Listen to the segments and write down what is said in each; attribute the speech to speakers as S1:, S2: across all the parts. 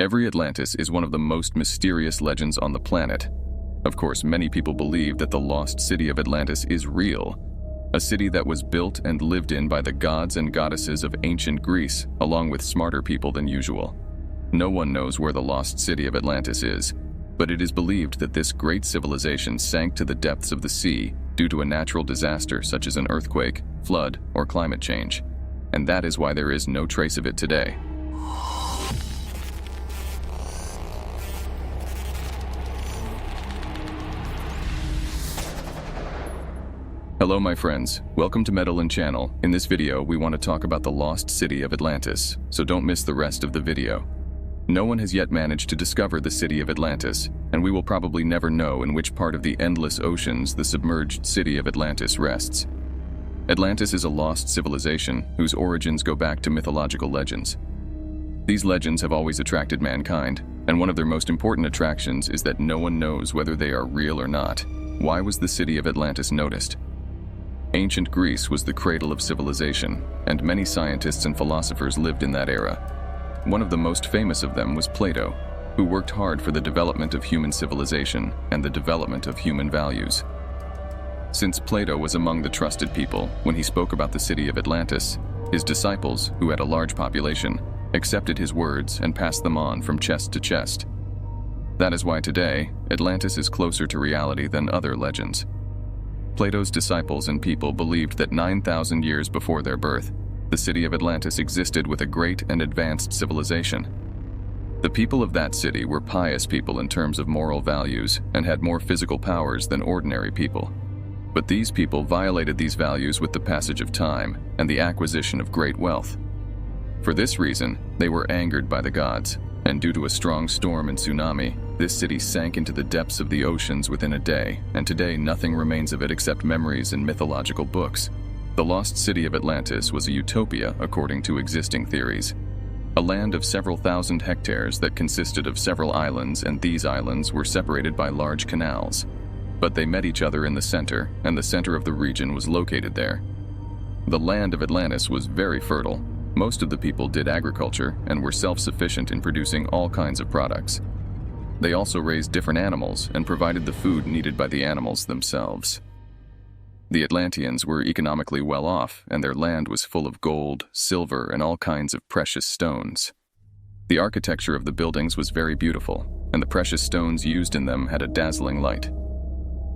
S1: Every Atlantis is one of the most mysterious legends on the planet. Of course, many people believe that the lost city of Atlantis is real, a city that was built and lived in by the gods and goddesses of ancient Greece, along with smarter people than usual. No one knows where the lost city of Atlantis is, but it is believed that this great civilization sank to the depths of the sea due to a natural disaster such as an earthquake, flood, or climate change. And that is why there is no trace of it today. Hello my friends, welcome to Medliyn channel. In this video, we want to talk about the lost city of Atlantis, so don't miss the rest of the video. No one has yet managed to discover the city of Atlantis, and we will probably never know in which part of the endless oceans the submerged city of Atlantis rests. Atlantis is a lost civilization whose origins go back to mythological legends. These legends have always attracted mankind, and one of their most important attractions is that no one knows whether they are real or not. Why was the city of Atlantis noticed? Ancient Greece was the cradle of civilization, and many scientists and philosophers lived in that era. One of the most famous of them was Plato, who worked hard for the development of human civilization and the development of human values. Since Plato was among the trusted people when he spoke about the city of Atlantis, his disciples, who had a large population, accepted his words and passed them on from chest to chest. That is why today, Atlantis is closer to reality than other legends. Plato's disciples and people believed that 9,000 years before their birth, the city of Atlantis existed with a great and advanced civilization. The people of that city were pious people in terms of moral values and had more physical powers than ordinary people. But these people violated these values with the passage of time and the acquisition of great wealth. For this reason, they were angered by the gods, and due to a strong storm and tsunami, this city sank into the depths of the oceans within a day, and today nothing remains of it except memories in mythological books. The lost city of Atlantis was a utopia according to existing theories. A land of several thousand hectares that consisted of several islands, and these islands were separated by large canals. But they met each other in the center, and the center of the region was located there. The land of Atlantis was very fertile. Most of the people did agriculture and were self-sufficient in producing all kinds of products. They also raised different animals and provided the food needed by the animals themselves. The Atlanteans were economically well off, and their land was full of gold, silver, and all kinds of precious stones. The architecture of the buildings was very beautiful, and the precious stones used in them had a dazzling light.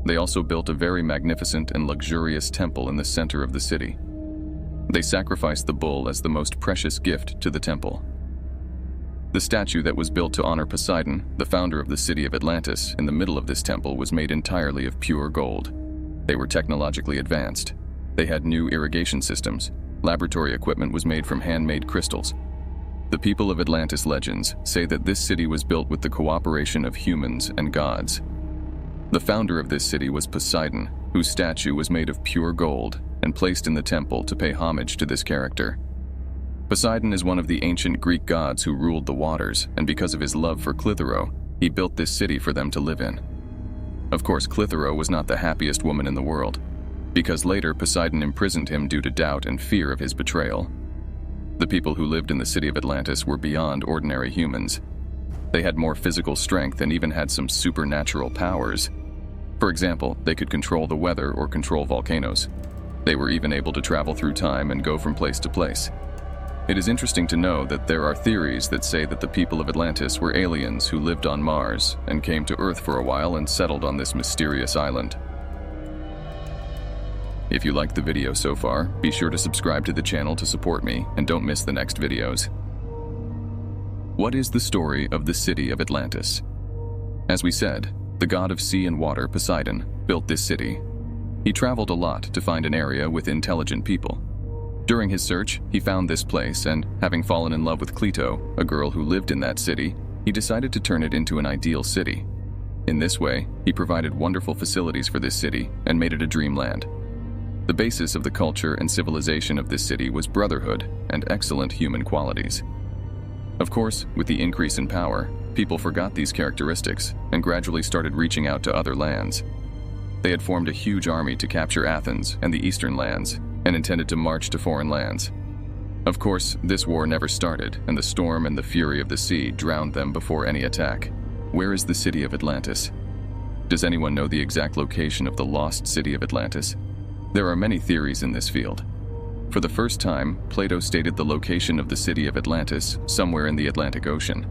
S1: They also built a very magnificent and luxurious temple in the center of the city. They sacrificed the bull as the most precious gift to the temple. The statue that was built to honor Poseidon, the founder of the city of Atlantis, in the middle of this temple was made entirely of pure gold. They were technologically advanced. They had new irrigation systems. Laboratory equipment was made from handmade crystals. The people of Atlantis legends say that this city was built with the cooperation of humans and gods. The founder of this city was Poseidon, whose statue was made of pure gold and placed in the temple to pay homage to this character. Poseidon is one of the ancient Greek gods who ruled the waters, and because of his love for Clitheroe, he built this city for them to live in. Of course, Clitheroe was not the happiest woman in the world, because later Poseidon imprisoned him due to doubt and fear of his betrayal. The people who lived in the city of Atlantis were beyond ordinary humans. They had more physical strength and even had some supernatural powers. For example, they could control the weather or control volcanoes. They were even able to travel through time and go from place to place. It is interesting to know that there are theories that say that the people of Atlantis were aliens who lived on Mars and came to Earth for a while and settled on this mysterious island. If you liked the video so far, be sure to subscribe to the channel to support me and don't miss the next videos. What is the story of the city of Atlantis? As we said, the god of sea and water, Poseidon, built this city. He traveled a lot to find an area with intelligent people. During his search, he found this place, and having fallen in love with Clito, a girl who lived in that city, he decided to turn it into an ideal city. In this way, he provided wonderful facilities for this city and made it a dreamland. The basis of the culture and civilization of this city was brotherhood and excellent human qualities. Of course, with the increase in power, people forgot these characteristics and gradually started reaching out to other lands. They had formed a huge army to capture Athens and the eastern lands, and intended to march to foreign lands. Of course, this war never started, and the storm and the fury of the sea drowned them before any attack. Where is the city of Atlantis? Does anyone know the exact location of the lost city of Atlantis? There are many theories in this field. For the first time, Plato stated the location of the city of Atlantis somewhere in the Atlantic Ocean.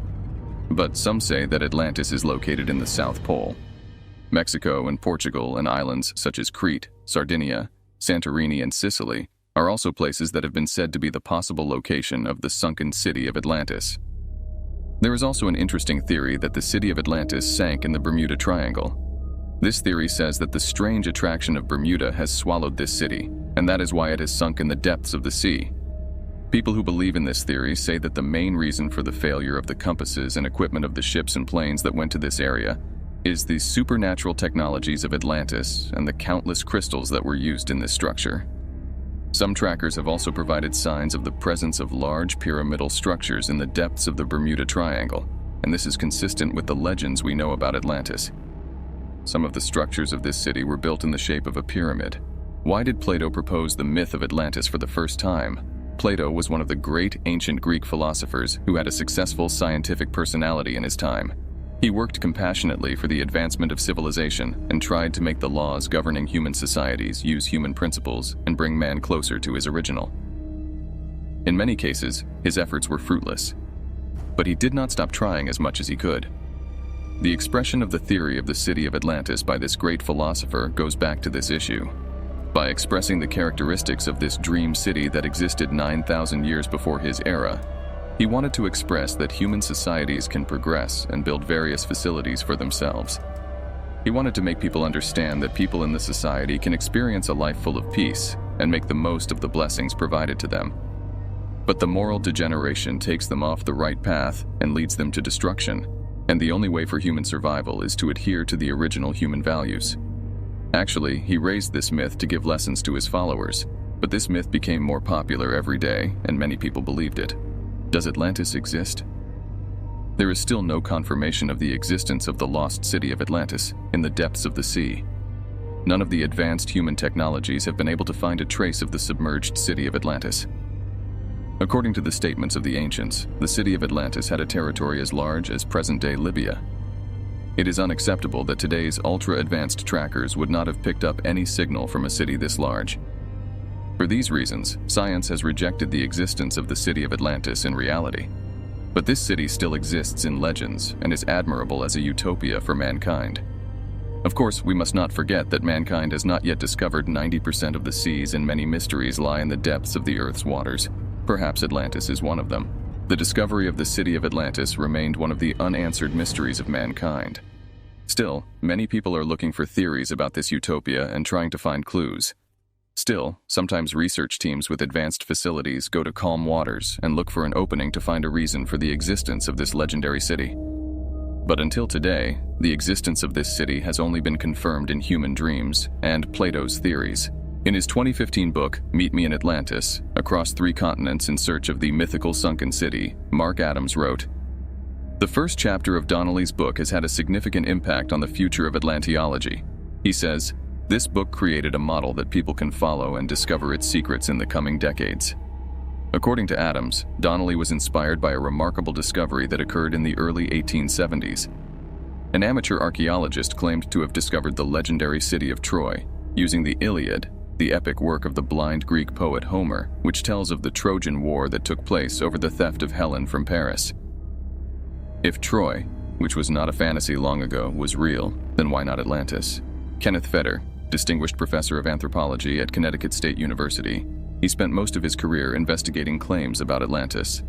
S1: But some say that Atlantis is located in the South Pole. Mexico and Portugal and islands such as Crete, Sardinia, Santorini, and Sicily are also places that have been said to be the possible location of the sunken city of Atlantis. There is also an interesting theory that the city of Atlantis sank in the Bermuda Triangle. This theory says that the strange attraction of Bermuda has swallowed this city, and that is why it has sunk in the depths of the sea. People who believe in this theory say that the main reason for the failure of the compasses and equipment of the ships and planes that went to this area is the supernatural technologies of Atlantis and the countless crystals that were used in this structure. Some trackers have also provided signs of the presence of large pyramidal structures in the depths of the Bermuda Triangle, and this is consistent with the legends we know about Atlantis. Some of the structures of this city were built in the shape of a pyramid. Why did Plato propose the myth of Atlantis for the first time? Plato was one of the great ancient Greek philosophers who had a successful scientific personality in his time. He worked compassionately for the advancement of civilization and tried to make the laws governing human societies use human principles and bring man closer to his original. In many cases, his efforts were fruitless, but he did not stop trying as much as he could. The expression of the theory of the city of Atlantis by this great philosopher goes back to this issue. By expressing the characteristics of this dream city that existed 9,000 years before his era, he wanted to express that human societies can progress and build various facilities for themselves. He wanted to make people understand that people in the society can experience a life full of peace and make the most of the blessings provided to them. But the moral degeneration takes them off the right path and leads them to destruction, and the only way for human survival is to adhere to the original human values. Actually, he raised this myth to give lessons to his followers, but this myth became more popular every day, and many people believed it. Does Atlantis exist? There is still no confirmation of the existence of the lost city of Atlantis in the depths of the sea. None of the advanced human technologies have been able to find a trace of the submerged city of Atlantis. According to the statements of the ancients, the city of Atlantis had a territory as large as present-day Libya. It is unacceptable that today's ultra-advanced trackers would not have picked up any signal from a city this large. For these reasons, science has rejected the existence of the city of Atlantis in reality. But this city still exists in legends and is admirable as a utopia for mankind. Of course, we must not forget that mankind has not yet discovered 90% of the seas, and many mysteries lie in the depths of the Earth's waters. Perhaps Atlantis is one of them. The discovery of the city of Atlantis remained one of the unanswered mysteries of mankind. Still, many people are looking for theories about this utopia and trying to find clues. Still, sometimes research teams with advanced facilities go to calm waters and look for an opening to find a reason for the existence of this legendary city. But until today, the existence of this city has only been confirmed in human dreams and Plato's theories. In his 2015 book, Meet Me in Atlantis, Across Three Continents in Search of the Mythical Sunken City, Mark Adams wrote, "The first chapter of Donnelly's book has had a significant impact on the future of Atlanteology." He says, "This book created a model that people can follow and discover its secrets in the coming decades." According to Adams, Donnelly was inspired by a remarkable discovery that occurred in the early 1870s. An amateur archaeologist claimed to have discovered the legendary city of Troy, using the Iliad, the epic work of the blind Greek poet Homer, which tells of the Trojan War that took place over the theft of Helen from Paris. If Troy, which was not a fantasy long ago, was real, then why not Atlantis? Kenneth Feder, distinguished professor of anthropology at Connecticut State University, he spent most of his career investigating claims about Atlantis.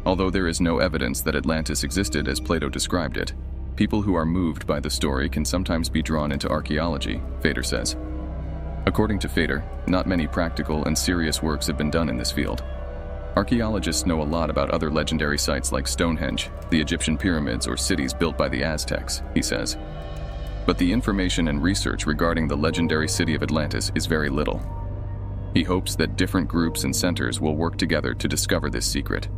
S1: Although there is no evidence that Atlantis existed as Plato described it, people who are moved by the story can sometimes be drawn into archaeology, Feder says. According to Feder, not many practical and serious works have been done in this field. Archaeologists know a lot about other legendary sites like Stonehenge, the Egyptian pyramids, or cities built by the Aztecs, he says. But the information and research regarding the legendary city of Atlantis is very little. He hopes that different groups and centers will work together to discover this secret.